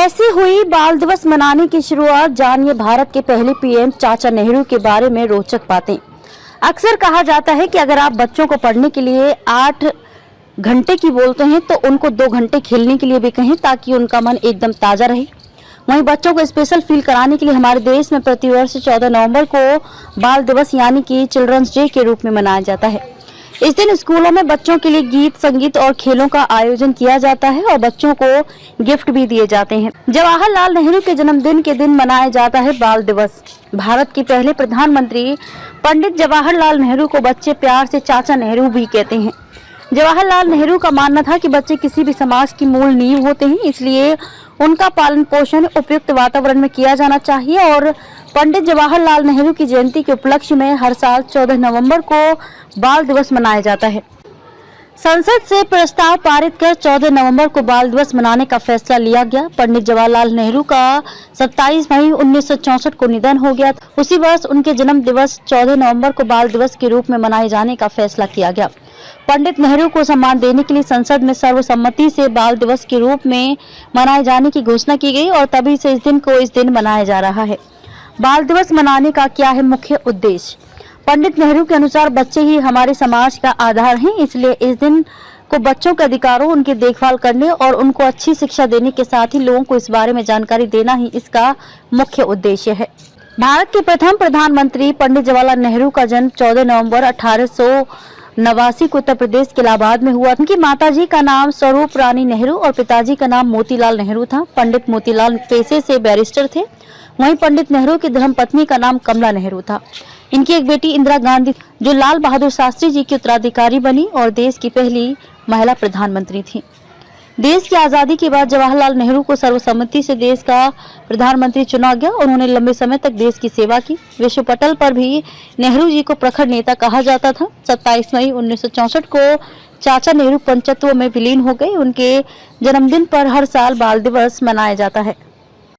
कैसे हुई बाल दिवस मनाने की शुरुआत, जानिए भारत के पहले पीएम चाचा नेहरू के बारे में रोचक बातें। अक्सर कहा जाता है कि अगर आप बच्चों को पढ़ने के लिए 8 घंटे की बोलते हैं तो उनको 2 घंटे खेलने के लिए भी कहें ताकि उनका मन एकदम ताजा रहे। वहीं बच्चों को स्पेशल फील कराने के लिए हमारे देश में प्रतिवर्ष 14 नवंबर को बाल दिवस यानी कि चिल्ड्रंस डे के रूप में मनाया जाता है। इस दिन स्कूलों में बच्चों के लिए गीत, संगीत और खेलों का आयोजन किया जाता है और बच्चों को गिफ्ट भी दिए जाते हैं। जवाहरलाल नेहरू के जन्मदिन के दिन मनाया जाता है बाल दिवस। भारत के पहले प्रधानमंत्री पंडित जवाहरलाल नेहरू को बच्चे प्यार से चाचा नेहरू भी कहते हैं। जवाहरलाल नेहरू का मानना था कि बच्चे किसी भी समाज की मूल नींव होते हैं, इसलिए उनका पालन पोषण उपयुक्त वातावरण में किया जाना चाहिए और पंडित जवाहरलाल नेहरू की जयंती के उपलक्ष्य में हर साल 14 नवंबर को बाल दिवस मनाया जाता है। संसद से प्रस्ताव पारित कर 14 नवंबर को बाल दिवस मनाने का फैसला लिया गया। पंडित जवाहरलाल नेहरू का 27 मई 1964 को निधन हो गया। उसी वर्ष उनके जन्म दिवस 14 नवंबर को बाल दिवस के रूप में मनाए जाने का फैसला किया गया। पंडित नेहरू को सम्मान देने के लिए संसद में सर्वसम्मति से बाल दिवस के रूप में मनाए जाने की घोषणा की गई और तभी से इस दिन मनाया जा रहा है। बाल दिवस मनाने का क्या है मुख्य उद्देश्य? पंडित नेहरू के अनुसार बच्चे ही हमारे समाज का आधार हैं, इसलिए इस दिन को बच्चों के अधिकारों, उनकी देखभाल करने और उनको अच्छी शिक्षा देने के साथ ही लोगों को इस बारे में जानकारी देना ही इसका मुख्य उद्देश्य है। भारत के प्रथम प्रधानमंत्री पंडित जवाहरलाल नेहरू का जन्म 14 नवंबर 1889 को उत्तर प्रदेश के इलाहाबाद में हुआ। उनकी माताजी का नाम स्वरूप रानी नेहरू और पिताजी का नाम मोतीलाल नेहरू था। पंडित मोतीलाल पेशे से बैरिस्टर थे। वहीं पंडित नेहरू की धर्मपत्नी का नाम कमला नेहरू था। इनकी एक बेटी इंदिरा गांधी जो लाल बहादुर शास्त्री जी की उत्तराधिकारी बनी और देश की पहली महिला प्रधानमंत्री थी। देश की आजादी के बाद जवाहरलाल नेहरू को सर्वसम्मति से देश का प्रधानमंत्री चुना गया। उन्होंने लंबे समय तक देश की सेवा की। विश्व पटल पर भी नेहरू जी को प्रखर नेता कहा जाता था। 27 मई 1964 को चाचा नेहरू पंचतत्व में विलीन हो गए। उनके जन्मदिन पर हर साल बाल दिवस मनाया जाता है।